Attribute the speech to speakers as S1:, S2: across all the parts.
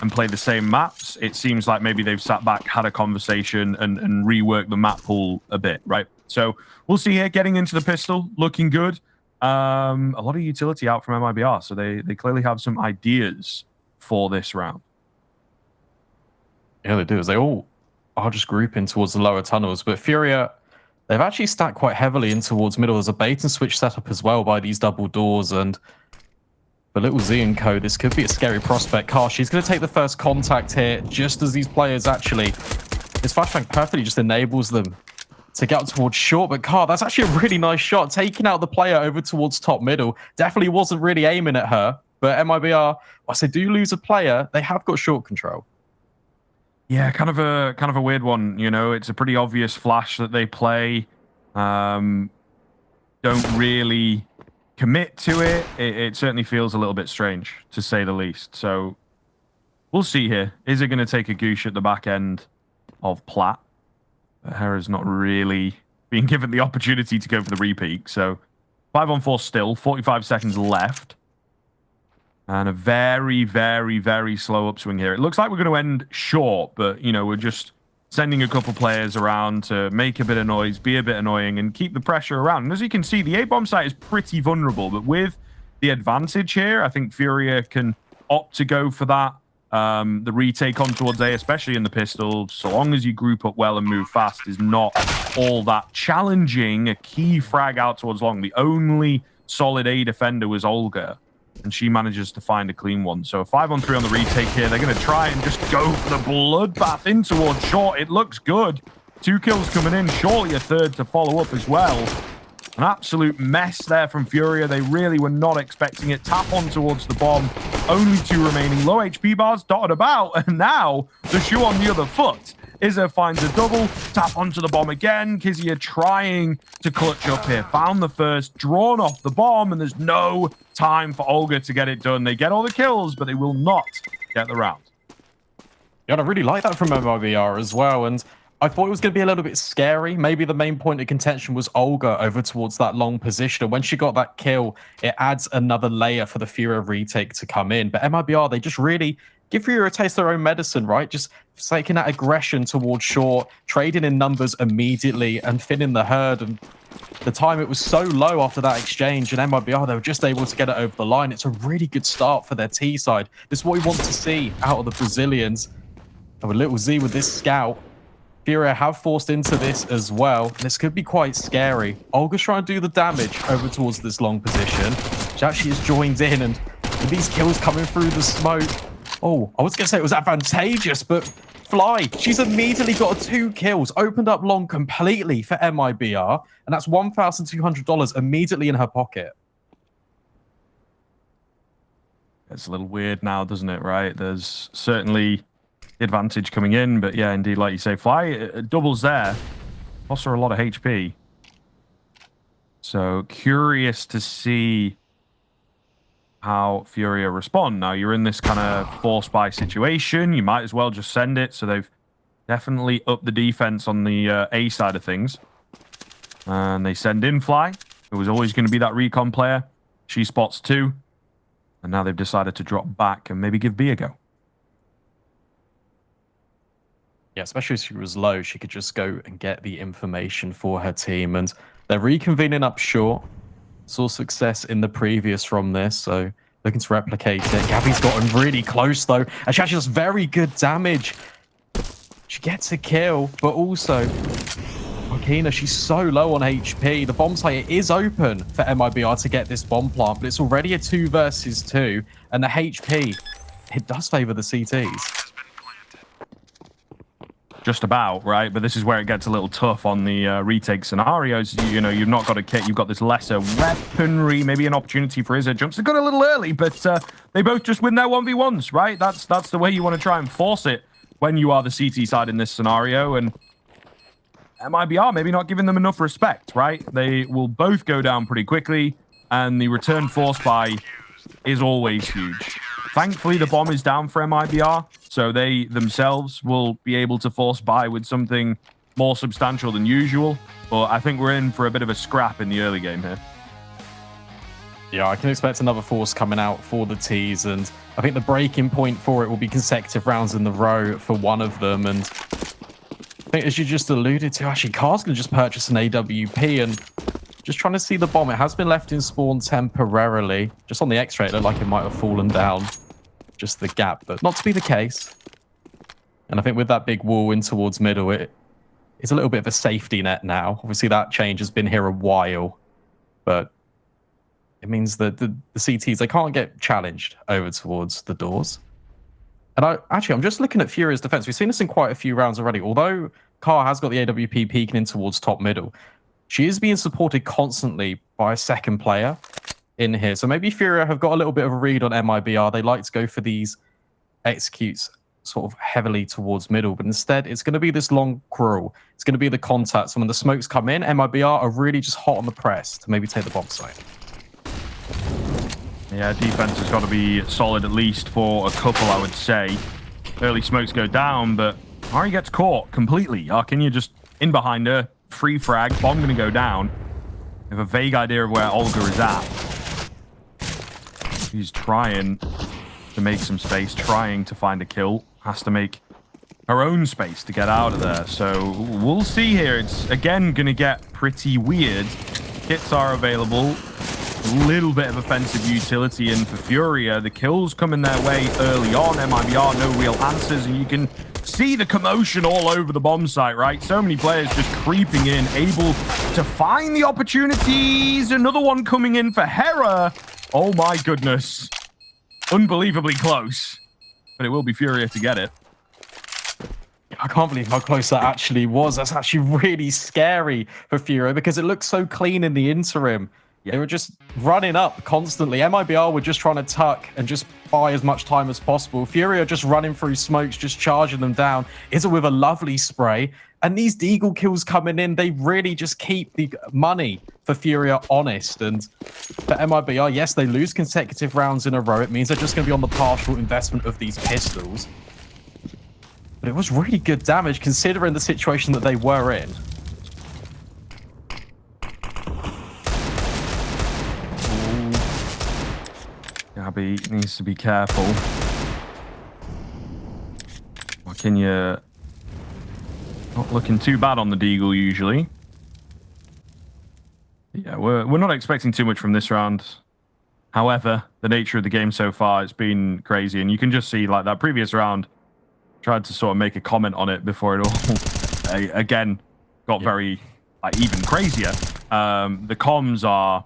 S1: and play the same maps, it seems like maybe they've sat back, had a conversation, and reworked the map pool a bit, right? So we'll see here. Getting into the pistol, looking good. A lot of utility out from MIBR, so they clearly have some ideas for this round.
S2: Yeah, they do. They all are just grouping towards the lower tunnels, but FURIA, they've actually stacked quite heavily in towards middle as a bait and switch setup as well by these double doors. And for Little Z and co, this could be a scary prospect. Car, she's going to take the first contact here, just as these players actually... This flashbang perfectly just enables them to get up towards short, but Car, that's actually a really nice shot, taking out the player over towards top middle. Definitely wasn't really aiming at her, but MIBR, whilst they do lose a player, they have got short control.
S1: Yeah, kind of a weird one, you know. It's a pretty obvious flash that they play. Don't really commit to it. It certainly feels a little bit strange, to say the least. So we'll see here. Is it going to take a goosh at the back end of Plat? Hera's not really being given the opportunity to go for the repeat. So 5-on-4 still, 45 seconds left. And a very, very, very slow upswing here. It looks like we're going to end short, but, you know, we're just sending a couple players around to make a bit of noise, be a bit annoying, and keep the pressure around. And as you can see, the A-bomb site is pretty vulnerable, but with the advantage here, I think FURIA can opt to go for that. The retake on towards A, especially in the pistol, so long as you group up well and move fast, is not all that challenging. A key frag out towards long. The only solid A defender was Olga, and she manages to find a clean one. So 5-on-3 on the retake here. They're going to try and just go for the bloodbath in towards short. It looks good. 2 kills coming in. Surely a third to follow up as well. An absolute mess there from FURIA. They really were not expecting it. Tap on towards the bomb. Only 2 remaining. Low HP bars dotted about. And now the shoe on the other foot. Izza finds a double. Tap onto the bomb again. Kizia trying to clutch up here. Found the first. Drawn off the bomb. And there's no time for Olga to get it done. They get all the kills, but they will not get the round.
S2: Yeah, and I really like that from MIBR as well. And I thought it was going to be a little bit scary. Maybe the main point of contention was Olga over towards that long position. And when she got that kill, it adds another layer for the FURIA retake to come in. But MIBR, they just really give FURIA a taste of their own medicine, right? Just taking that aggression towards short, trading in numbers immediately and thinning the herd. And the time it was so low after that exchange, and MIBR, they were just able to get it over the line. It's a really good start for their T side. This is what we want to see out of the Brazilians. And with Little Z with this scout, FURIA have forced into this as well. This could be quite scary. Olga's trying to do the damage over towards this long position. She actually is joined in, and with these kills coming through the smoke. Oh, I was going to say it was advantageous, but Fly, she's immediately got 2 kills, opened up long completely for MIBR, and that's $1,200 immediately in her pocket.
S1: It's a little weird now, doesn't it, right? There's certainly advantage coming in, but yeah, indeed, like you say, Fly doubles there. Also a lot of HP. So curious to see how FURIA respond. Now, you're in this kind of force buy situation. You might as well just send it. So they've definitely upped the defense on the A side of things. And they send in Fly, who was always going to be that recon player. She spots 2. And now they've decided to drop back and maybe give B a go.
S2: Yeah, especially if she was low, she could just go and get the information for her team. And they're reconvening up short. Saw success in the previous from this, so looking to replicate it. Gabby's gotten really close, though, and she actually does very good damage. She gets a kill, but also, Makina, she's so low on HP. The bomb site is open for MIBR to get this bomb plant, but it's already a 2 versus 2, and the HP, it does favor the CTs.
S1: Just about, right? But this is where it gets a little tough on the retake scenarios. You know, you've not got a kit, you've got this lesser weaponry, maybe an opportunity for Izza. Jumps got a little early, but they both just win their 1v1s, right? That's the way you want to try and force it when you are the CT side in this scenario. And MIBR maybe not giving them enough respect, right? They will both go down pretty quickly, and the return force buy is always huge. Thankfully, the bomb is down for MIBR, so they themselves will be able to force buy with something more substantial than usual. But I think we're in for a bit of a scrap in the early game here.
S2: Yeah, I can expect another force coming out for the T's, and I think the breaking point for it will be consecutive rounds in the row for one of them. And I think, as you just alluded to, actually, Car's going to just purchase an AWP and just trying to see the bomb. It has been left in spawn temporarily. Just on the X-ray, it looked like it might have fallen down. Just the gap, but not to be the case. And I think with that big wall in towards middle, it's a little bit of a safety net now. Obviously, that change has been here a while, but it means that the CTs, they can't get challenged over towards the doors. And I'm just looking at FURIA's defense. We've seen this in quite a few rounds already. Although Car has got the AWP peeking in towards top middle, she is being supported constantly by a second player in here. So maybe FURIA have got a little bit of a read on MIBR. They like to go for these executes sort of heavily towards middle, but instead it's going to be this long crawl. It's going to be the contacts. And when the smokes come in, MIBR are really just hot on the press to maybe take the bomb site.
S1: Yeah, defense has got to be solid at least for a couple, I would say. Early smokes go down, but Ari gets caught completely. Arkinya just in behind her, free frag, bomb going to go down. We have a vague idea of where Olga is at. She's trying to make some space, trying to find a kill. Has to make her own space to get out of there. So we'll see here. It's, again, going to get pretty weird. Hits are available. Little bit of offensive utility in for FURIA. The kills coming their way early on. MIBR, no real answers, and you can see the commotion all over the bomb site, right? So many players just creeping in, able to find the opportunities. Another one coming in for Hera. Oh my goodness. Unbelievably close. But it will be FURIA to get it.
S2: I can't believe how close that actually was. That's actually really scary for FURIA because it looked so clean in the interim. Yeah. They were just running up constantly. MIBR were just trying to tuck and just buy as much time as possible. FURIA just running through smokes, just charging them down. Izza with a lovely spray. And these Deagle kills coming in, they really just keep the money for FURIA honest. And for MIBR, yes, they lose consecutive rounds in a row. It means they're just going to be on the partial investment of these pistols. But it was really good damage considering the situation that they were in.
S1: Gabby needs to be careful. Arkinya not looking too bad on the Deagle usually. Yeah, we're not expecting too much from this round. However, the nature of the game so far, it's been crazy. And you can just see, like, that previous round, tried to sort of make a comment on it before it all, again, got very, like, even crazier. The comms are,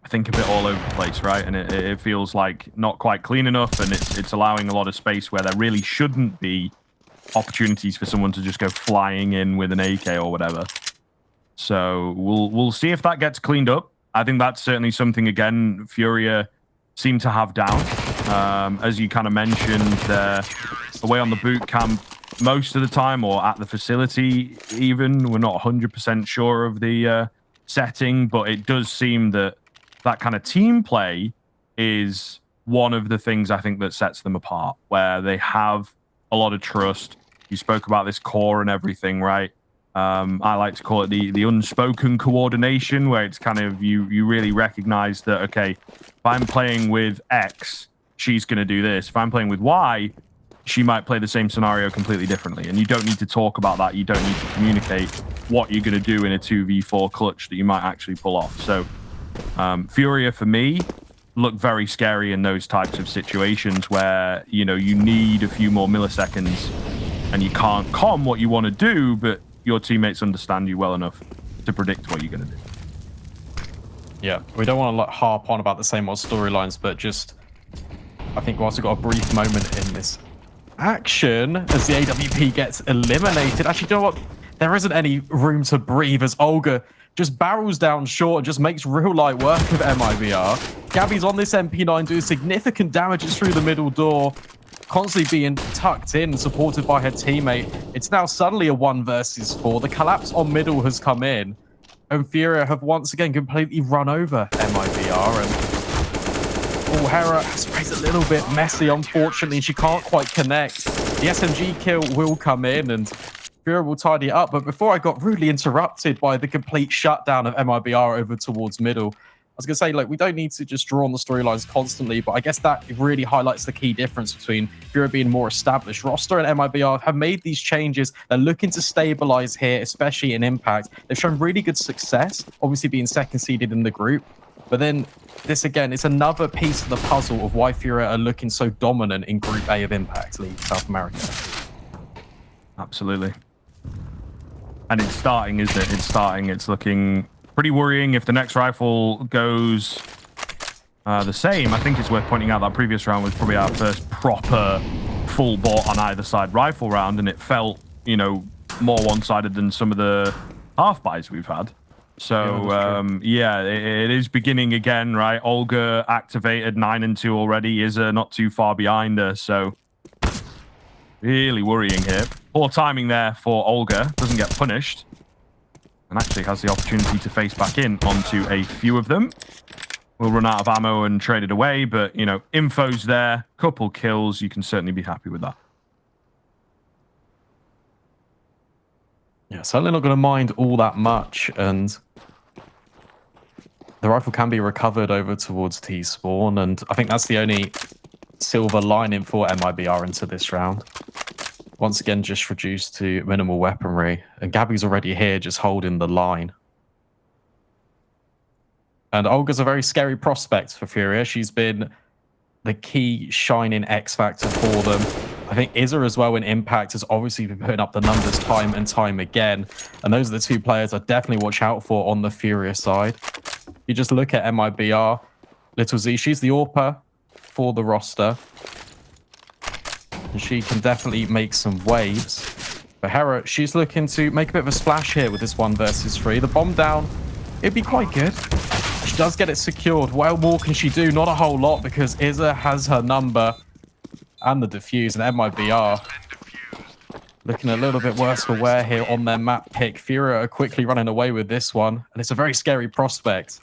S1: I think, a bit all over the place, right? And it feels like not quite clean enough, and it's allowing a lot of space where there really shouldn't be opportunities for someone to just go flying in with an AK or whatever. So we'll see if that gets cleaned up. I think that's certainly something, again, FURIA seem to have down. As you kind of mentioned, they're away on the boot camp most of the time, or at the facility even. We're not 100% sure of the setting, but it does seem that that kind of team play is one of the things I think that sets them apart, where they have a lot of trust. You spoke about this core and everything, right? I like to call it the unspoken coordination, where it's kind of you really recognize that, okay, if I'm playing with X, she's going to do this. If I'm playing with Y, she might play the same scenario completely differently. And you don't need to talk about that. You don't need to communicate what you're going to do in a 2v4 clutch that you might actually pull off. So FURIA, for me, look very scary in those types of situations where, you know, you need a few more milliseconds and you can't comm what you want to do, but your teammates understand you well enough to predict what you're going to do.
S2: Yeah, we don't want to harp on about the same old storylines, but just, I think whilst we've got a brief moment in this action, as the AWP gets eliminated, actually, you know what? There isn't any room to breathe as Olga just barrels down short and just makes real light work of MIBR. Gabby's on this MP9 doing significant damages through the middle door, constantly being tucked in, supported by her teammate. It's now suddenly a 1 versus 4. The collapse on middle has come in, and FURIA have once again completely run over MIBR. And Hera sprays a little bit messy, unfortunately. She can't quite connect. The SMG kill will come in, and FURIA will tidy it up. But before I got rudely interrupted by the complete shutdown of MIBR over towards middle, was going to say, like, we don't need to just draw on the storylines constantly, but I guess that really highlights the key difference between FURIA being more established roster and MIBR have made these changes. They're looking to stabilize here, especially in Impact. They've shown really good success, obviously being second seeded in the group. But then this, again, it's another piece of the puzzle of why FURIA are looking so dominant in Group A of Impact League South America.
S1: Absolutely. And it's starting, isn't it? It's starting. It's looking pretty worrying if the next rifle goes the same. I think it's worth pointing out that previous round was probably our first proper full bought on either side rifle round, and it felt, you know, more one-sided than some of the half buys we've had. So yeah, it is beginning again, right? Olga activated 9-2 already. Is not too far behind her, so really worrying here. Poor timing there for Olga. Doesn't get punished. And actually has the opportunity to face back in onto a few of them. We'll run out of ammo and trade it away, but, you know, info's there. Couple kills. You can certainly be happy with that.
S2: Yeah, certainly not going to mind all that much. And the rifle can be recovered over towards T-Spawn. And I think that's the only silver lining for MIBR into this round. Once again, just reduced to minimal weaponry. And Gabby's already here, just holding the line. And Olga's a very scary prospect for FURIA. She's been the key shining X factor for them. I think Izza as well in Impact has obviously been putting up the numbers time and time again. And those are the two players I definitely watch out for on the FURIA side. You just look at MIBR. Little Z, she's the AWPer for the roster. And she can definitely make some waves. But Hera, she's looking to make a bit of a splash here with this 1 versus 3. The bomb down, it'd be quite good. She does get it secured. What more can she do? Not a whole lot, because Izza has her number and the defuse. And MIBR looking a little bit worse for wear here on their map pick. FURIA are quickly running away with this one. And it's a very scary prospect.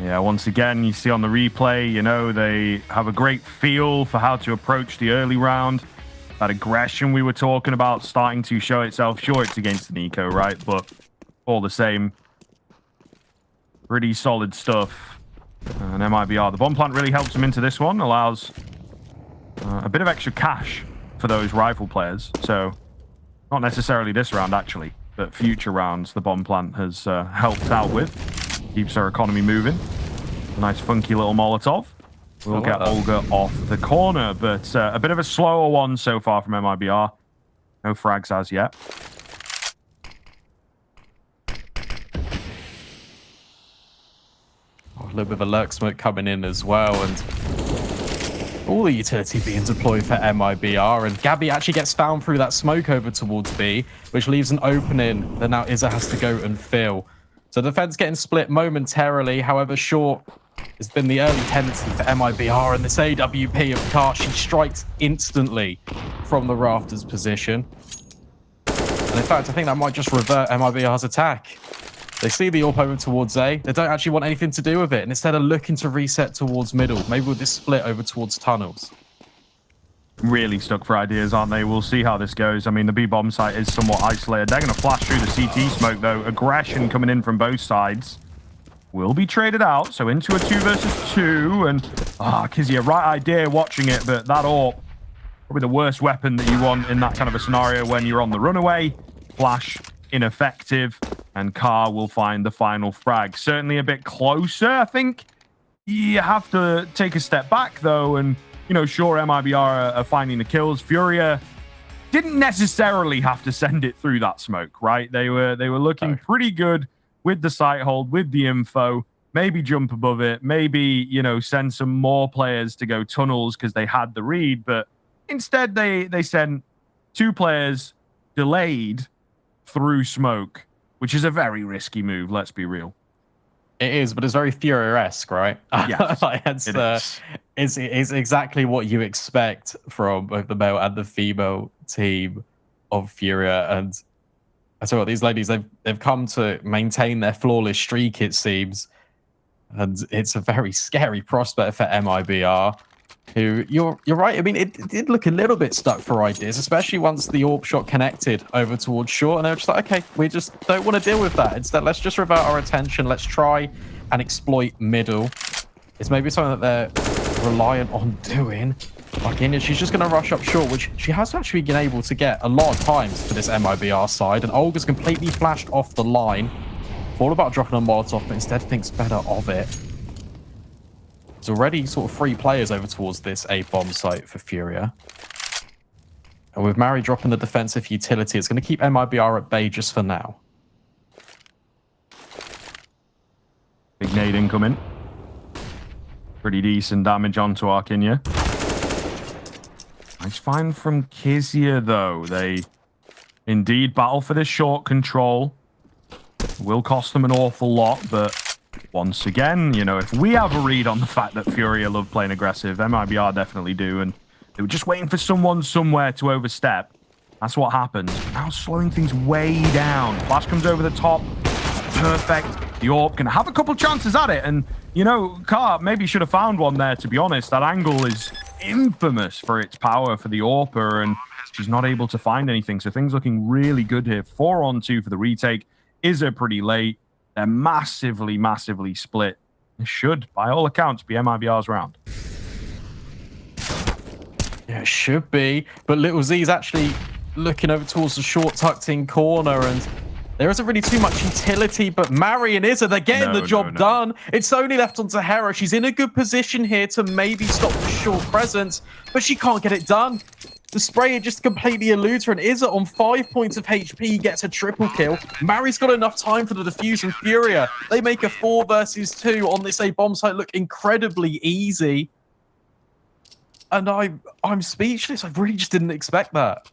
S1: Yeah, once again, you see on the replay, you know, they have a great feel for how to approach the early round. That aggression we were talking about starting to show itself. Sure, it's against Nico, right? But all the same, pretty solid stuff. And MIBR, the bomb plant really helps them into this one. Allows a bit of extra cash for those rifle players. So, not necessarily this round, actually, but future rounds the bomb plant has helped out with. Keeps her economy moving. A nice funky little Molotov. We'll get Olga off the corner, but a bit of a slower one so far from MIBR. No frags as yet.
S2: A little bit of a lurk smoke coming in as well, and all the utility being deployed for MIBR, and Gabby actually gets found through that smoke over towards B, which leaves an opening that now Izza has to go and fill. So the defense getting split momentarily. However, short has been the early tendency for MIBR, and this AWP of Kart, she strikes instantly from the rafters position. And in fact, I think that might just revert MIBR's attack. They see the AWP over towards A. They don't actually want anything to do with it, and instead of looking to reset towards middle, maybe with this split over towards tunnels.
S1: Really stuck for ideas, aren't they? We'll see how this goes. I mean, the B bomb site is somewhat isolated. They're going to flash through the CT smoke, though. Aggression coming in from both sides. Will be traded out, so into a 2 versus 2. And, Kizzy, a right idea watching it, but that AWP, probably the worst weapon that you want in that kind of a scenario when you're on the runaway. Flash, ineffective, and Car will find the final frag. Certainly a bit closer, I think. You have to take a step back, though, and you know, sure, MIBR are finding the kills. FURIA didn't necessarily have to send it through that smoke, right? They were looking pretty good with the sight hold, with the info. Maybe jump above it. Maybe, you know, send some more players to go tunnels because they had the read. But instead, they sent 2 players delayed through smoke, which is a very risky move. Let's be real.
S2: It is, but it's very FURIA-esque, right?
S1: Yes,
S2: it's exactly what you expect from both the male and the female team of FURIA. And I tell you what, these ladies, they've come to maintain their flawless streak, it seems. And it's a very scary prospect for MIBR. Who you're right. I mean, it did look a little bit stuck for ideas, especially once the AWP shot connected over towards short, and they were just like, okay, we just don't want to deal with that. Instead, let's just revert our attention. Let's try and exploit middle. It's maybe something that they're reliant on doing. Like India, she's just going to rush up short, which she has actually been able to get a lot of times for this MIBR side, and Olga's completely flashed off the line. Thought about dropping a Molotov, but instead thinks better of it. There's already sort of 3 players over towards this A bomb site for FURIA. And with Mari dropping the defensive utility, it's going to keep MIBR at bay just for now.
S1: Big nade incoming. Pretty decent damage onto Arkinya. Nice find from Kizia, though. They indeed battle for this short control. Will cost them an awful lot, but once again, you know, if we have a read on the fact that FURIA love playing aggressive, MIBR definitely do, and they were just waiting for someone somewhere to overstep. That's what happens. Now slowing things way down. Flash comes over the top. Perfect. The AWP can have a couple chances at it, and, you know, Car maybe should have found one there, to be honest. That angle is infamous for its power for the AWPer, and she's not able to find anything, so things looking really good here. 4-on-2 for the retake. Is a pretty late. They're massively, massively split. It should, by all accounts, be MIBR's round.
S2: Yeah, it should be. But Little Z's actually looking over towards the short tucked-in corner, and there isn't really too much utility, but Mari and Izza, they're getting the job done. It's only left on Hera. She's in a good position here to maybe stop the short presence, but she can't get it done. The sprayer just completely eludes her, and Izza on 5 points of HP gets a triple kill. Mari's got enough time for the defuse, and FURIA, they make a 4 versus 2 on this A bomb site look incredibly easy. And I'm speechless. I really just didn't expect that.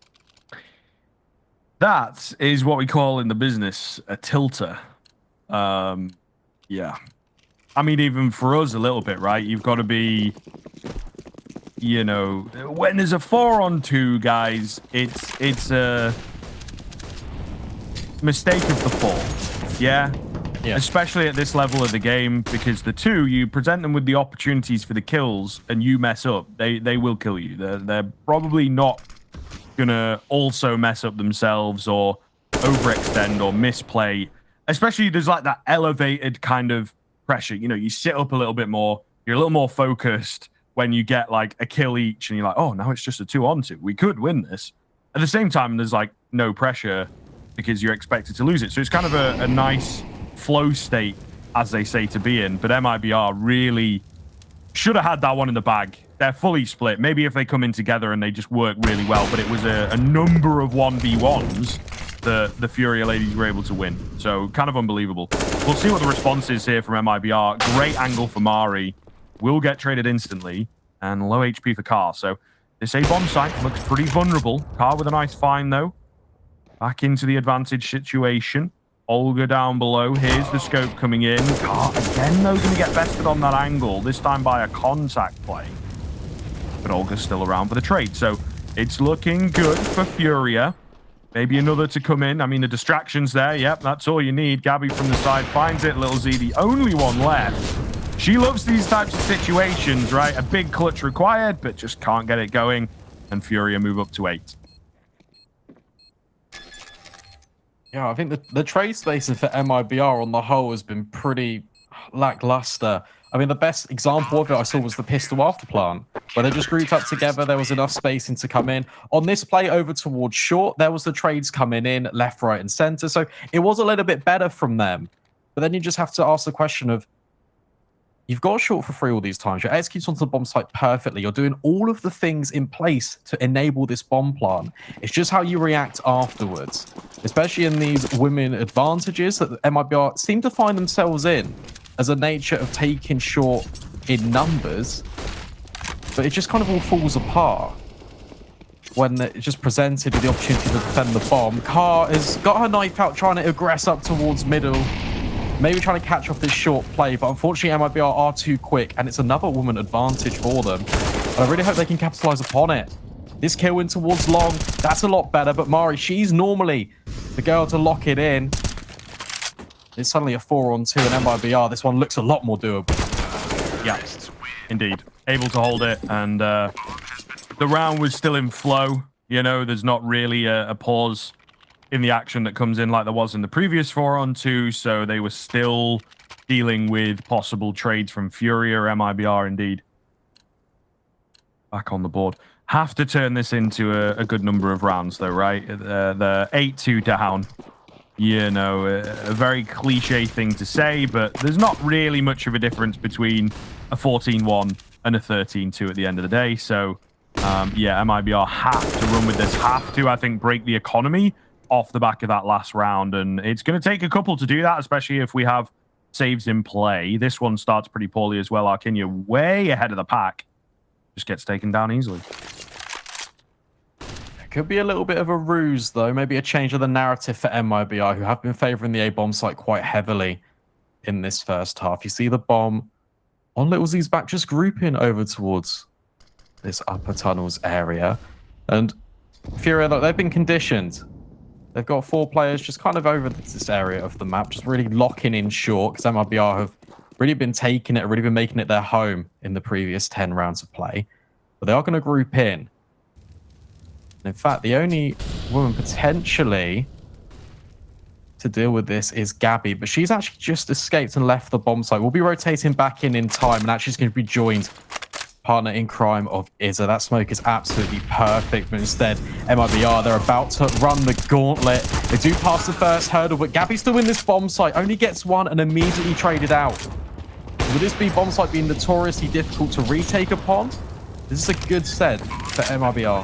S1: That is what we call in the business a tilter. Yeah. I mean, even for us a little bit, right? You've got to be, you know, when there's a 4-on-2, guys, it's a mistake of the fall. Yeah? Yeah. Especially at this level of the game, because the 2, you present them with the opportunities for the kills and you mess up, they will kill you. They're probably not gonna also mess up themselves or overextend or misplay. Especially there's like that elevated kind of pressure. You know, you sit up a little bit more, you're a little more focused when you get like a kill each and you're like, oh, now it's just a 2-on-2. We could win this. At the same time, there's like no pressure because you're expected to lose it. So it's kind of a nice flow state, as they say, to be in. But MIBR really should have had that one in the bag. They're fully split. Maybe if they come in together and they just work really well, but it was a number of 1v1s that the FURIA ladies were able to win. So kind of unbelievable. We'll see what the response is here from MIBR. Great angle for Mari. Will get traded instantly, and low HP for Car. So this A-bomb site looks pretty vulnerable. Car with a nice find, though. Back into the advantage situation. Olga down below. Here's the scope coming in. Car, again, though, going to get bested on that angle, this time by a contact play. But Olga's still around for the trade, so it's looking good for FURIA. Maybe another to come in. I mean, the distraction's there. Yep, that's all you need. Gabby from the side finds it. Little Z, the only one left. She loves these types of situations, right? A big clutch required, but just can't get it going. And FURIA move up to 8.
S2: Yeah, I think the trade spacing for MIBR on the whole has been pretty lackluster. I mean, the best example of it I saw was the pistol after plant, where they just grouped up together. There was enough spacing to come in. On this play over towards short, there was the trades coming in left, right, and center. So it was a little bit better from them. But then you just have to ask the question of, you've got short for free all these times. You're executing onto the bomb site perfectly. You're doing all of the things in place to enable this bomb plan. It's just how you react afterwards, especially in these women advantages that the MIBR seem to find themselves in as a nature of taking short in numbers. But it just kind of all falls apart when it's just presented with the opportunity to defend the bomb. Car has got her knife out trying to aggress up towards middle. Maybe trying to catch off this short play, but unfortunately MIBR are too quick, and it's another woman advantage for them. But I really hope they can capitalize upon it. This kill in towards long, that's a lot better, but Mari, she's normally the girl to lock it in. It's suddenly a 4-on-2, and MIBR, this one looks a lot more doable.
S1: Yeah, indeed. able to hold it, and the round was still in flow. You know, there's not really a pause in the action that comes in like there was in the previous 4-on-2, so they were still dealing with possible trades from FURIA or MIBR indeed. Back on the board. Have to turn this into a good number of rounds, though, right? The 8-2 down. You know, a very cliche thing to say, but there's not really much of a difference between a 14-1 and a 13-2 at the end of the day. So, yeah, MIBR have to run with this, have to, I think, break the economy off the back of that last round. And it's going to take a couple to do that, especially if we have saves in play. This one starts pretty poorly as well. Arkinia way ahead of the pack. Just gets taken down easily.
S2: Could be a little bit of a ruse, though. Maybe a change of the narrative for MIBR, who have been favoring the A-bomb site quite heavily in this first half. You see the bomb on Little Z's back, just grouping over towards this upper tunnels area. And FURIA, look, they've been conditioned. They've got 4 players just kind of over this area of the map, just really locking in short, because MIBR have really been taking it, really been making it their home in the previous 10 rounds of play. But they are going to group in. And in fact, the only woman potentially to deal with this is Gabby, but she's actually just escaped and left the bomb site. We'll be rotating back in time, and actually is going to be joined partner in crime of Izza. That smoke is absolutely perfect, but instead MIBR, they're about to run the gauntlet. They do pass the first hurdle, but Gabby's still in this bomb site, only gets one and immediately traded out. Would this be bomb site being notoriously difficult to retake upon? This is a good set for MIBR.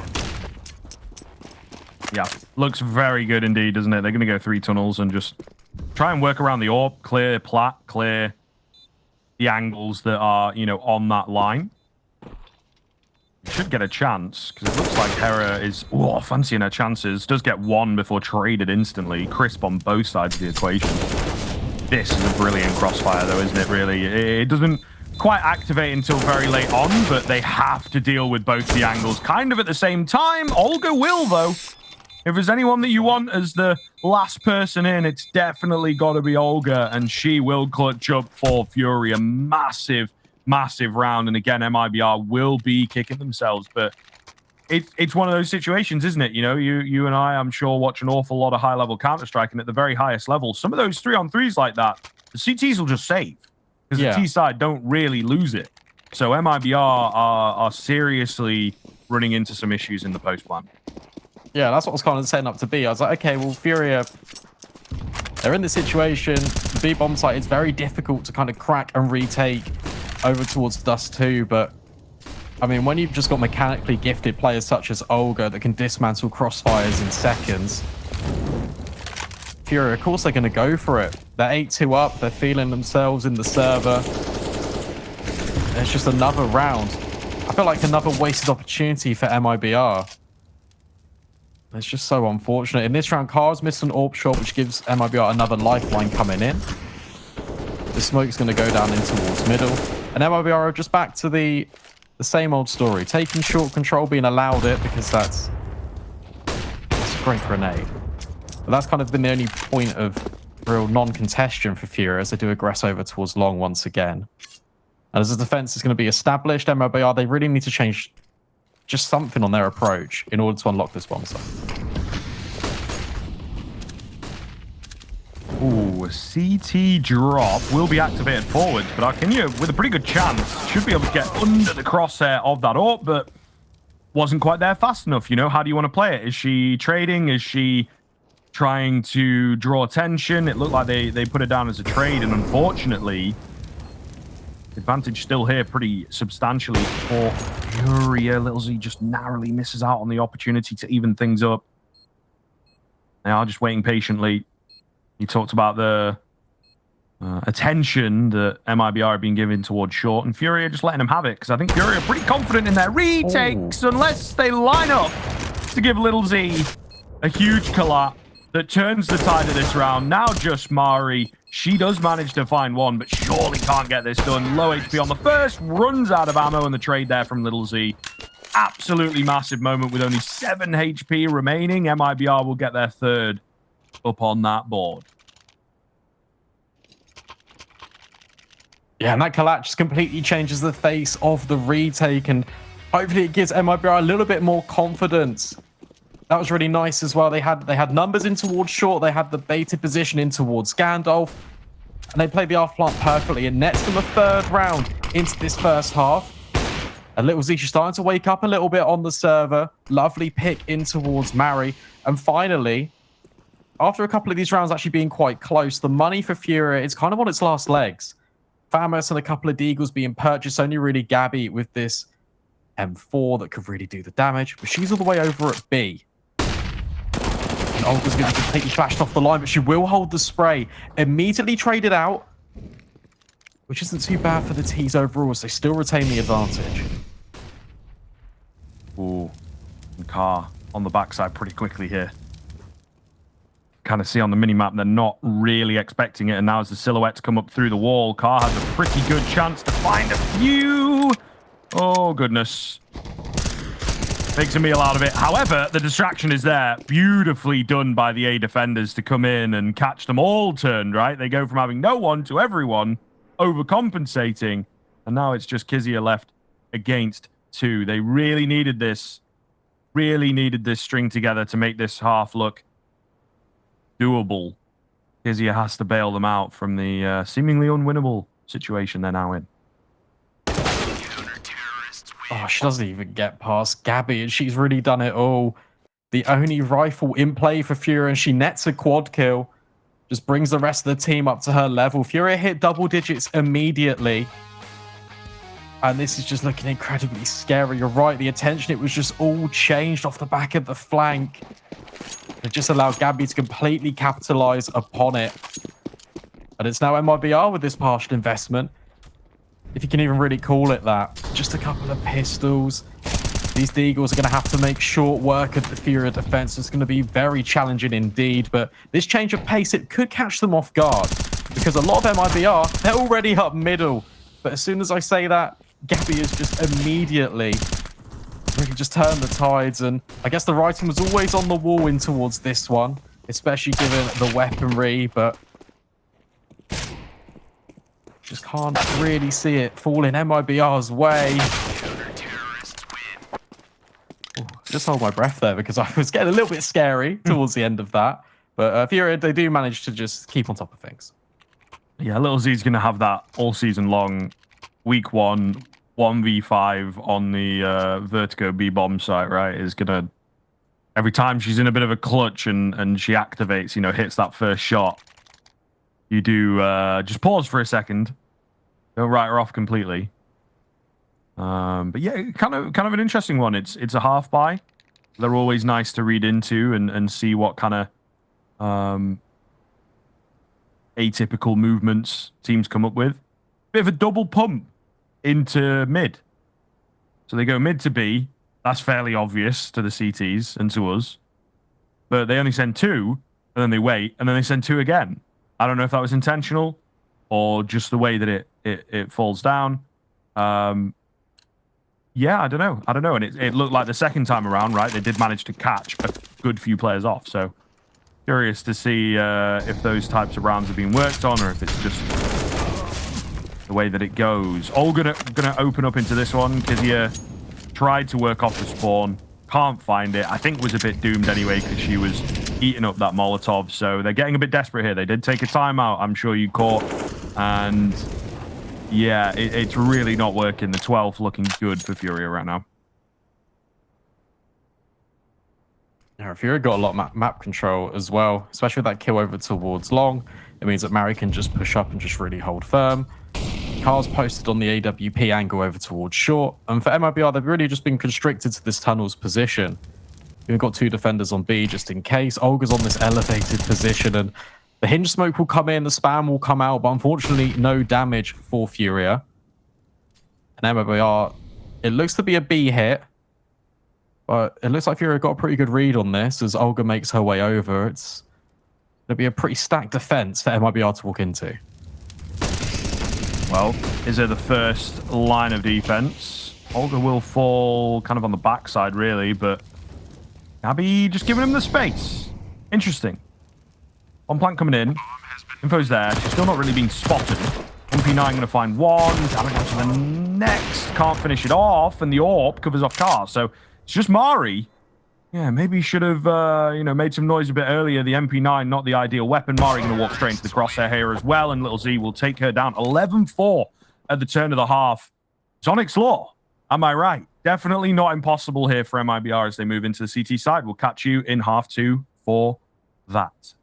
S1: Yeah, looks very good indeed, doesn't it? They're going to go 3 tunnels and just try and work around the AWP, clear plat, clear the angles that are, you know, on that line. Should get a chance, because it looks like Hera is fancying her chances. Does get one before traded instantly. Crisp on both sides of the equation. This is a brilliant crossfire, though, isn't it, really? It doesn't quite activate until very late on, but they have to deal with both the angles kind of at the same time. Olga will, though. If there's anyone that you want as the last person in, it's definitely got to be Olga, and she will clutch up for FURIA. Massive round, and again, MIBR will be kicking themselves, but it's one of those situations, isn't it? You know, you and I'm sure, watch an awful lot of high-level Counter-Strike, and at the very highest level, some of those 3-on-3s like that, the CTs will just save, because the T side don't really lose it. So MIBR are seriously running into some issues in the post plan.
S2: Yeah, that's what I was kind of setting up to be. I was like, okay, well, FURIA, they're in this situation. The B bomb site, it's very difficult to kind of crack and retake over towards Dust2, but I mean, when you've just got mechanically gifted players such as Olga that can dismantle crossfires in seconds, FURIA, of course, they're going to go for it. They're 8-2 up. They're feeling themselves in the server. It's just another round. I feel like another wasted opportunity for MIBR. It's just so unfortunate. In this round, Car's missed an AWP shot, which gives MIBR another lifeline coming in. The smoke's going to go down in towards middle. And MIBR are just back to the same old story. Taking short control, being allowed it, because that's a great grenade. But that's kind of been the only point of real non-contestion for FURIA as they do aggress over towards long once again. And as the defense is going to be established, MIBR, they really need to change just something on their approach in order to unlock this bomb site.
S1: Ooh, a CT drop will be activated forwards, but Arkinia, with a pretty good chance, should be able to get under the crosshair of that AWP, but wasn't quite there fast enough. You know, how do you want to play it? Is she trading? Is she trying to draw attention? It looked like they put it down as a trade, and unfortunately, advantage still here pretty substantially for FURIA. Little Z just narrowly misses out on the opportunity to even things up. They are just waiting patiently. You talked about the attention that MIBR are being given towards short, and FURIA just letting them have it, because I think FURIA are pretty confident in their retakes, unless they line up to give Little Z a huge collab that turns the tide of this round. Now just Mari. She does manage to find one, but surely can't get this done. Low HP on the first, runs out of ammo, and the trade there from Little Z. Absolutely massive moment with only 7 HP remaining. MIBR will get their third up on that board.
S2: Yeah, and that collapse just completely changes the face of the retake, and hopefully it gives MIBR a little bit more confidence. That was really nice as well. They had numbers in towards short. They had the baited position in towards Gandalf, and they played the half plant perfectly. And nets from the third round into this first half. And Little Z, she's starting to wake up a little bit on the server. Lovely pick in towards Mary. And finally, after a couple of these rounds actually being quite close, the money for FURIA is kind of on its last legs. Famous and a couple of Deagles being purchased. Only really Gabby with this M4 that could really do the damage. But she's all the way over at B. And Olga's going to be completely flashed off the line, but she will hold the spray. Immediately traded out, which isn't too bad for the T's overall, so they still retain the advantage.
S1: Ooh, and Car on the backside pretty quickly here. Kind of see on the minimap they're not really expecting it, and now as the silhouettes come up through the wall, Car has a pretty good chance to find a few. Oh, goodness. Makes a meal out of it. However, the distraction is there. Beautifully done by the A defenders to come in and catch them all turned, right? They go from having no one to everyone, overcompensating, and now it's just Kizia left against two. They really needed this string together to make this half look doable. Kizia has to bail them out from the seemingly unwinnable situation they're now in.
S2: Oh, she doesn't even get past Gabby, and she's really done it all. The only rifle in play for FURIA, and she nets a quad kill. Just brings the rest of the team up to her level. FURIA hit double digits immediately. And this is just looking incredibly scary. You're right, the attention, it was just all changed off the back of the flank. It just allowed Gabby to completely capitalize upon it. And it's now MIBR with this partial investment, if you can even really call it that. Just a couple of pistols. These Deagles are going to have to make short work of the FURIA defense. It's going to be very challenging indeed. But this change of pace, it could catch them off guard. Because a lot of MIBR, they're already up middle. But as soon as I say that, Gabby is just immediately really just turn the tides. And I guess the writing was always on the wall in towards this one, especially given the weaponry. But just can't really see it fall in MIBR's way. Ooh, just hold my breath there because I was getting a little bit scary towards the end of that. But FURIA, they do manage to just keep on top of things.
S1: Yeah, Little Z's going to have that all season long. Week 1, 1v5 on the Vertigo B-bomb site, right, is going to... Every time she's in a bit of a clutch and she activates, you know, hits that first shot, you do just pause for a second. Don't write her off completely. But yeah, kind of an interesting one. It's a half buy. They're always nice to read into and see what kind of atypical movements teams come up with. Bit of a double pump into mid. So they go mid to B. That's fairly obvious to the CTs and to us. But they only send 2, and then they wait, and then they send 2 again. I don't know if that was intentional or just the way that it falls down. Yeah, I don't know. And it looked like the second time around, right? They did manage to catch a good few players off. So curious to see if those types of rounds are being worked on or if it's just the way that it goes. All gonna open up into this one. Kizia tried to work off the spawn. Can't find it. I think was a bit doomed anyway because she was eating up that Molotov. So they're getting a bit desperate here. They did take a timeout. I'm sure you caught. And yeah, it's really not working. The 12th looking good for FURIA right now.
S2: Yeah, FURIA got a lot of map control as well, especially with that kill over towards long. It means that Mary can just push up and just really hold firm. Car's posted on the AWP angle over towards short. And for MIBR, they've really just been constricted to this tunnel's position. We've got 2 defenders on B just in case. Olga's on this elevated position, and the hinge smoke will come in, the spam will come out, but unfortunately, no damage for FURIA. And MIBR, it looks to be a B hit, but it looks like FURIA got a pretty good read on this as Olga makes her way over. It's going to be a pretty stacked defense for MIBR to walk into.
S1: Well, is there the first line of defense? Olga will fall kind of on the backside, really, but Gabby just giving him the space. Interesting. One plant coming in. Info's there. She's still not really being spotted. MP9 going to find one. Damage onto the next. Can't finish it off. And the AWP covers off Car. So it's just Mari. Yeah, maybe he should have, made some noise a bit earlier. The MP9, not the ideal weapon. Mari going to walk straight into the crosshair here as well. And Little Z will take her down. 11-4 at the turn of the half. Sonic's Law. Am I right? Definitely not impossible here for MIBR as they move into the CT side. We'll catch you in half 2 for that.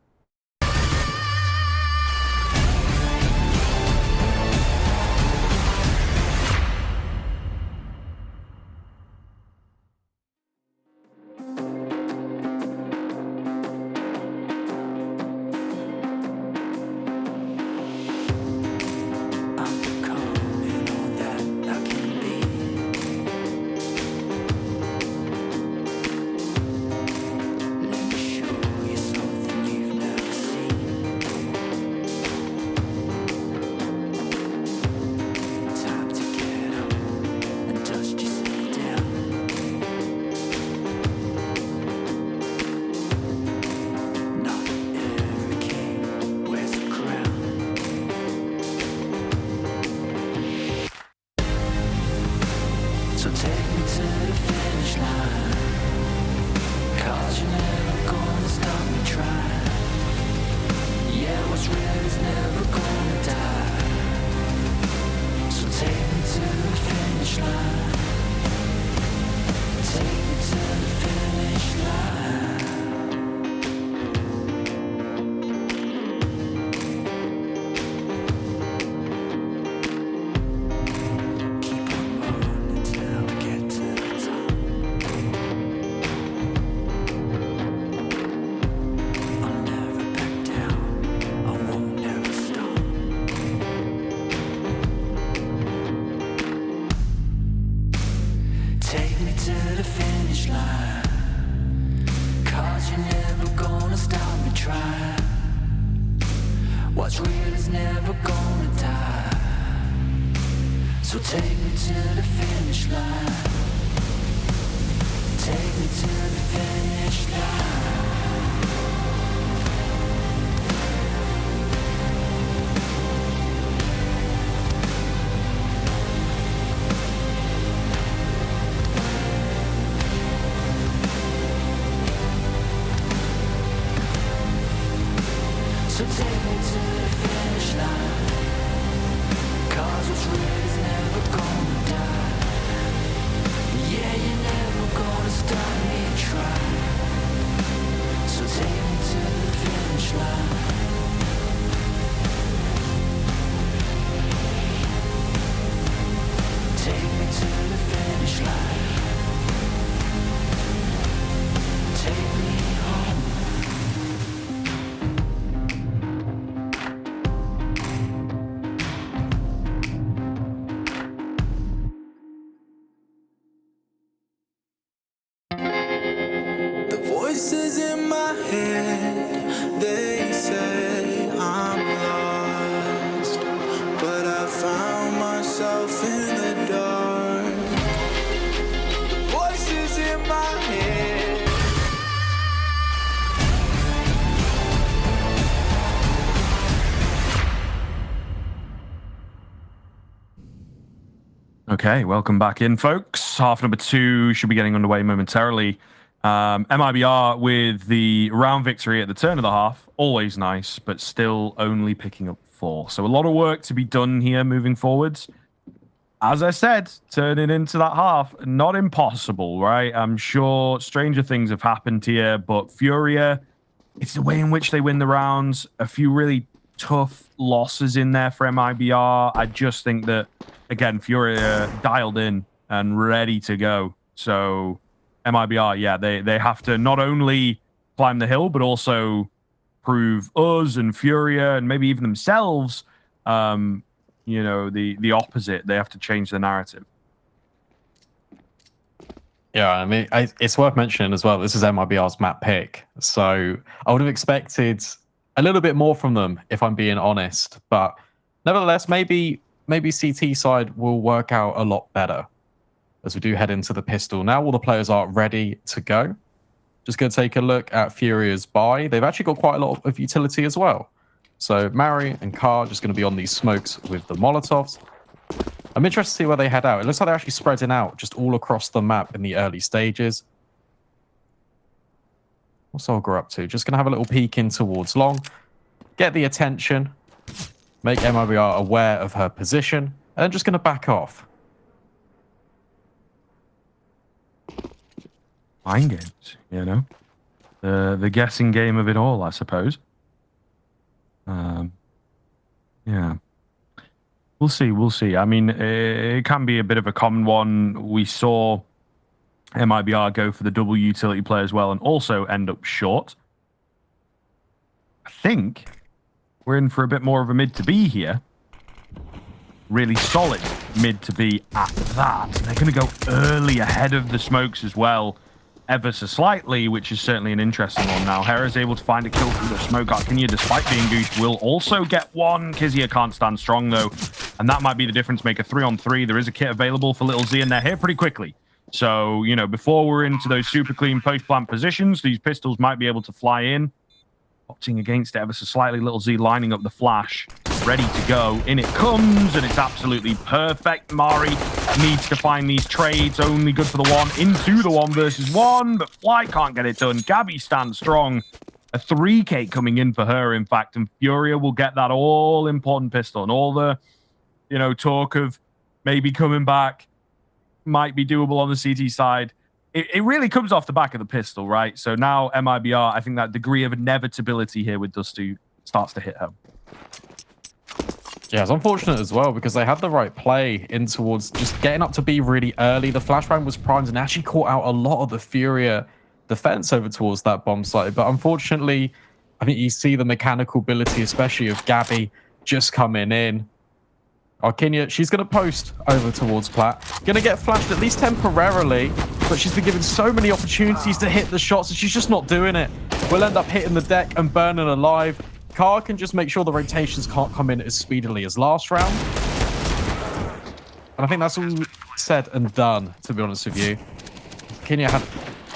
S3: What's real is never gonna die. So take me to the finish line. Take me to the finish line. So take me to the finish line. 'Cause what's real is never gonna die. Yeah, you're never gonna stop me trying. So take me to the finish line. Take me to the finish line. Take me home.
S4: Voices in my head, they say I'm lost, but I found myself in the dark. Voices in my head.
S1: Okay, welcome back in, folks. Half number 2 should be getting underway momentarily. MIBR with the round victory at the turn of the half. Always nice, but still only picking up 4. So a lot of work to be done here moving forwards. As I said, turning into that half, not impossible, right? I'm sure stranger things have happened here, but FURIA, it's the way in which they win the rounds. A few really tough losses in there for MIBR. I just think that, again, FURIA dialed in and ready to go. So MIBR, yeah, they have to not only climb the hill, but also prove us and FURIA and maybe even themselves, the opposite. They have to change the narrative.
S2: Yeah, I mean, it's worth mentioning as well, this is MIBR's map pick. So I would have expected a little bit more from them, if I'm being honest. But nevertheless, maybe CT side will work out a lot better as we do head into the pistol. Now all the players are ready to go. Just going to take a look at FURIA's buy. They've actually got quite a lot of utility as well. So Mari and Car just going to be on these smokes with the Molotovs. I'm interested to see where they head out. It looks like they're actually spreading out just all across the map in the early stages. What's Olga up to? Just going to have a little peek in towards long. Get the attention. Make MIBR aware of her position. And then just going to back off.
S1: Mind games, you know? The guessing game of it all, I suppose. Yeah. We'll see. I mean, it can be a bit of a common one. We saw MIBR go for the double utility play as well and also end up short. I think we're in for a bit more of a mid to B here. Really solid mid to B at that. They're going to go early ahead of the smokes as well, ever so slightly, which is certainly an interesting one. Now, Hera's able to find a kill through the smoke. Arkinia, despite being goosed, will also get one. Kizia can't stand strong, though, and that might be the difference maker. 3-on-3. There is a kit available for Little Z, and they're here pretty quickly. So, you know, before we're into those super clean post-plant positions, these pistols might be able to fly in. Opting against it ever so slightly. Little Z lining up the flash. Ready to go. In it comes, and it's absolutely perfect. Mari needs to find these trades. Only good for the one. Into the 1v1, but Fly can't get it done. Gabby stands strong. A 3k coming in for her, in fact, and Furia will get that all-important pistol. And all the, you know, talk of maybe coming back might be doable on the CT side. It really comes off the back of the pistol, right? So now MIBR, I think that degree of inevitability here with Dust2 starts to hit home.
S2: Yeah, it's unfortunate as well because they had the right play in towards just getting up to B really early. The flashbang was primed and actually caught out a lot of the Furia defense over towards that bomb site. But unfortunately, I think you see the mechanical ability, especially of Gabby, just coming in. Arkinia, she's going to post over towards Plat. Going to get flashed at least temporarily, but she's been given so many opportunities to hit the shots and she's just not doing it. We'll end up hitting the deck and burning alive. Car can just make sure the rotations can't come in as speedily as last round. And I think that's all said and done, to be honest with you. Arkinia had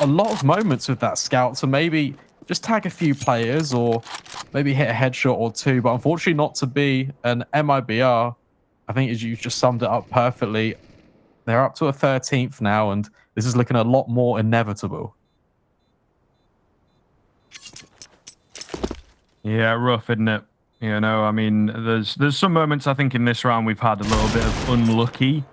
S2: a lot of moments with that scout to maybe just tag a few players or maybe hit a headshot or two, but unfortunately not to be an MIBR. I think as you just summed it up perfectly, they're up to a 13th now, and this is looking a lot more inevitable.
S1: Yeah, rough, isn't it? You know, I mean, there's some moments I think in this round we've had a little bit of unlucky,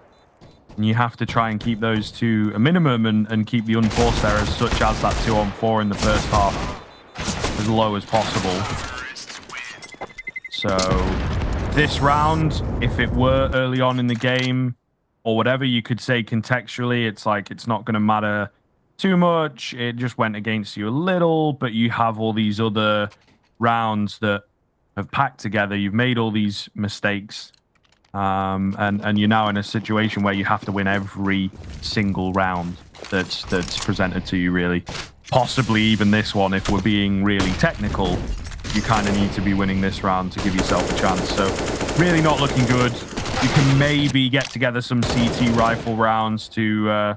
S1: and you have to try and keep those to a minimum and keep the unforced errors, such as that 2-on-4 in the first half, as low as possible. So this round, if it were early on in the game or whatever, you could say contextually, it's like it's not going to matter too much. It just went against you a little, but you have all these other rounds that have packed together. You've made all these mistakes, and you're now in a situation where you have to win every single round that's presented to you, really. Possibly even this one, if we're being really technical. You kind of need to be winning this round to give yourself a chance. So really not looking good. You can maybe get together some CT rifle rounds to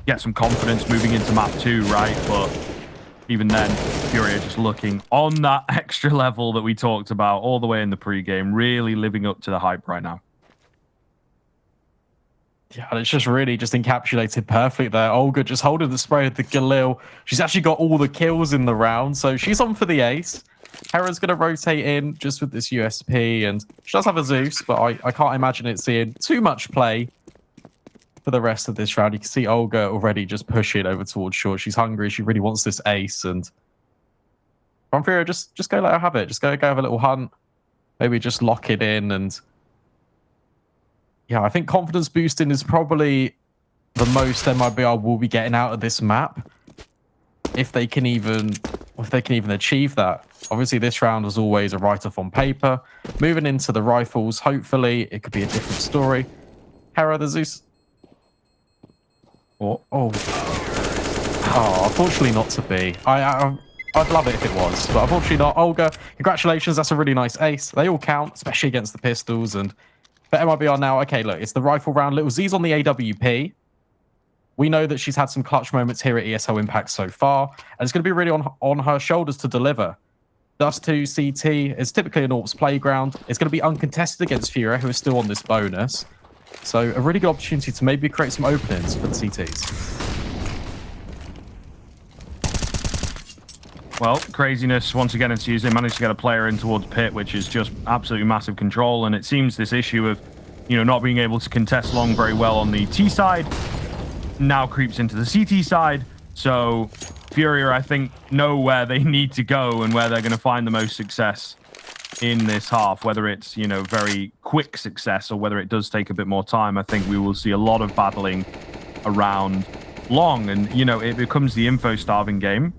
S1: get some confidence moving into map 2, right? But even then, Furia just looking on that extra level that we talked about all the way in the pregame, really living up to the hype right now.
S2: Yeah, and it's just really just encapsulated perfectly there. Olga just holding the spray of the Galil. She's actually got all the kills in the round, so she's on for the ace. Hera's going to rotate in just with this USP, and she does have a Zeus, but I can't imagine it seeing too much play for the rest of this round. You can see Olga already just pushing over towards short. She's hungry. She really wants this ace, and from Furia, just go let her have it. Just go have a little hunt. Maybe just lock it in, and yeah, I think confidence boosting is probably the most MIBR will be getting out of this map, if they can even achieve that. Obviously, this round was always a write-off on paper. Moving into the rifles, hopefully it could be a different story. Hera, the Zeus. Oh, unfortunately not to be. I'd love it if it was, but unfortunately not. Olga, congratulations. That's a really nice ace. They all count, especially against the pistols. And for MIBR now, okay, look, it's the rifle round. Little Z's on the AWP. We know that she's had some clutch moments here at ESL Impact so far, and it's going to be really on her shoulders to deliver. Dust2 CT is typically an AWP's playground. It's going to be uncontested against FURIA, who is still on this bonus. So a really good opportunity to maybe create some openings for the CTs.
S1: Well, craziness once again ensues. They managed to get a player in towards pit, which is just absolutely massive control. And it seems this issue of, not being able to contest long very well on the T side now creeps into the CT side. So FURIA, I think, know where they need to go and where they're going to find the most success in this half. Whether it's, very quick success or whether it does take a bit more time, I think we will see a lot of battling around long. And, it becomes the info starving game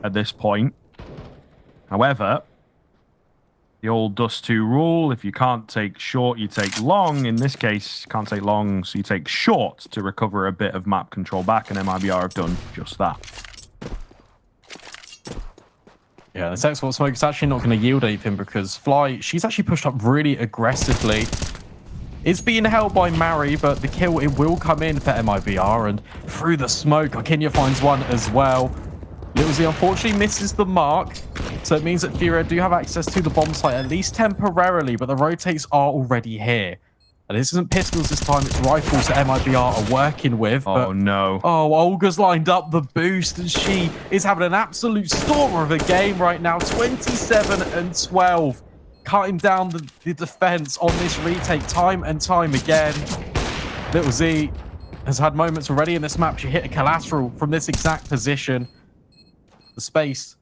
S1: at this point. However, the old Dust2 rule, if you can't take short, you take long. In this case, you can't take long, so you take short to recover a bit of map control back, and MIBR have done just that.
S2: Yeah, the Export Smoke is actually not going to yield anything because Fly, she's actually pushed up really aggressively. It's being held by Mari, but the kill, it will come in for MIBR, and through the smoke, Akinya finds one as well. Little Z unfortunately misses the mark, so it means that FURIA do have access to the bomb site, at least temporarily, but the rotates are already here. And this isn't pistols this time, it's rifles that MIBR are working with.
S1: Oh, no.
S2: Oh, Olga's lined up the boost, and she is having an absolute storm of a game right now. 27 and 12. Cutting down the defense on this retake time and time again. Little Z has had moments already in this map. She hit a collateral from this exact position. The space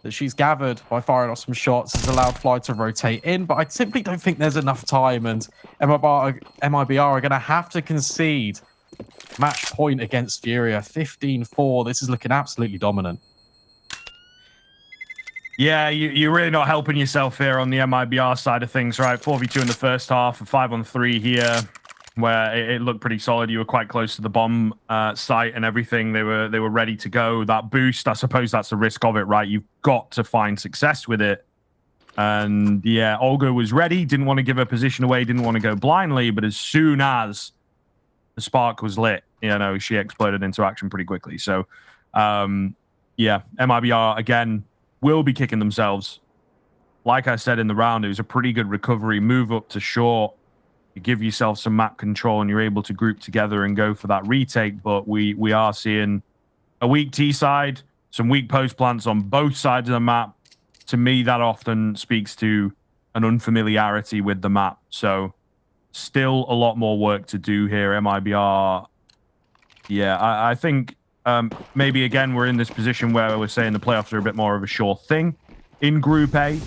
S2: that she's gathered by firing off some shots has allowed Fly to rotate in, but I simply don't think there's enough time, and MIBR are going to have to concede match point against FURIA. 15-4. This is looking absolutely dominant.
S1: Yeah, you're really not helping yourself here on the MIBR side of things, right? 4v2 in the first half, a 5-on-3 here, where it looked pretty solid. You were quite close to the bomb site and everything. They were ready to go. That boost, I suppose that's the risk of it, right? You've got to find success with it. And yeah, Olga was ready, didn't want to give her position away, didn't want to go blindly, but as soon as the spark was lit, she exploded into action pretty quickly. So yeah, MIBR again will be kicking themselves. Like I said in the round, it was a pretty good recovery, move up to short. You give yourself some map control and you're able to group together and go for that retake. But we are seeing a weak T side, some weak post plants on both sides of the map. To me, that often speaks to an unfamiliarity with the map. So still a lot more work to do here. MIBR, yeah, I think maybe again we're in this position where we're saying the playoffs are a bit more of a sure thing in Group A.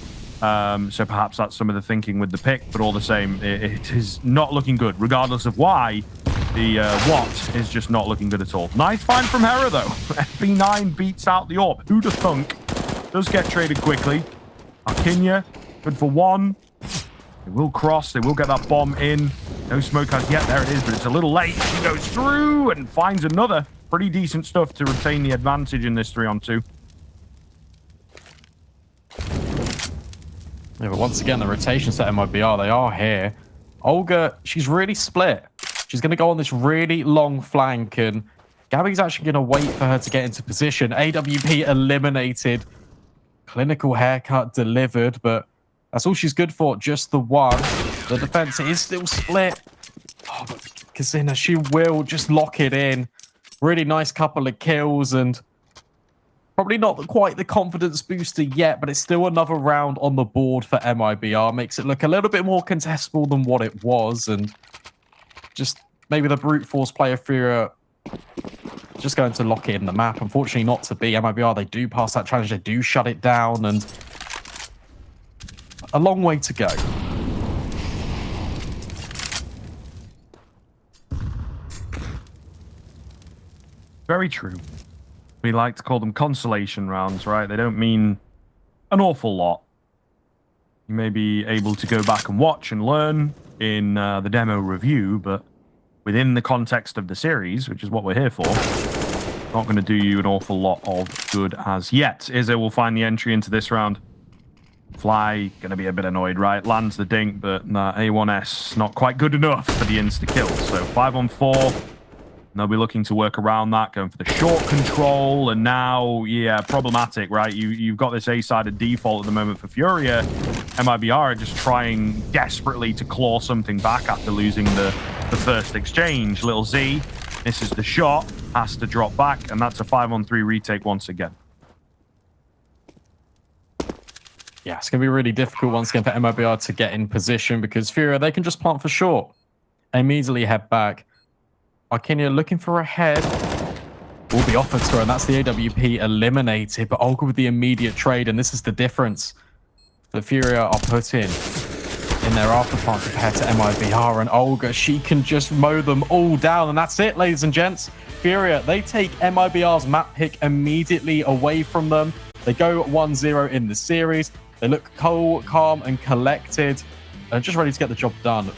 S1: So perhaps that's some of the thinking with the pick, but all the same, it is not looking good, regardless of why. The what is just not looking good at all. Nice find from Hera, though. FB9 beats out the AWP. Who'd have thunk? Does get traded quickly. Akinya, good for one. They will cross. They will get that bomb in. No smoke as yet. There it is, but it's a little late. She goes through and finds another. Pretty decent stuff to retain the advantage in this 3-on-2.
S2: Yeah, but once again, the rotations at MIBR, they are here. Olga, she's really split. She's going to go on this really long flank, and Gabby's actually going to wait for her to get into position. AWP eliminated. Clinical haircut delivered, but that's all she's good for, just the one. The defense is still split. Oh, but Kazina, she will just lock it in. Really nice couple of kills, and probably not quite the confidence booster yet, but it's still another round on the board for MIBR. Makes it look a little bit more contestable than what it was, and just maybe the brute force player FURIA just going to lock it in the map. Unfortunately, not to be. MIBR, they do pass that challenge, they do shut it down, and a long way to go.
S1: Very true. We like to call them consolation rounds, right? They don't mean an awful lot. You may be able to go back and watch and learn in the demo review, but within the context of the series, which is what we're here for, not going to do you an awful lot of good as yet. Izzo will find the entry into this round. Fly, going to be a bit annoyed, right? Lands the dink, but A1S not quite good enough for the insta-kill. So 5-on-4. They'll be looking to work around that, going for the short control, and now, yeah, problematic, right? You've got this A-sided default at the moment for FURIA. MIBR are just trying desperately to claw something back after losing the first exchange. Little Z misses the shot, has to drop back, and that's a 5-on-3 retake once again.
S2: Yeah, it's going to be really difficult once again for MIBR to get in position because FURIA, they can just plant for short. Immediately head back. Arcadia looking for a head. Will be offered to her, and that's the AWP eliminated. But Olga with the immediate trade, and this is the difference that FURIA are put in their afterplant compared to MIBR. And Olga, she can just mow them all down, and that's it, ladies and gents. FURIA, they take MIBR's map pick immediately away from them. They go 1-0 in the series. They look cool, calm, and collected, and just ready to get the job done.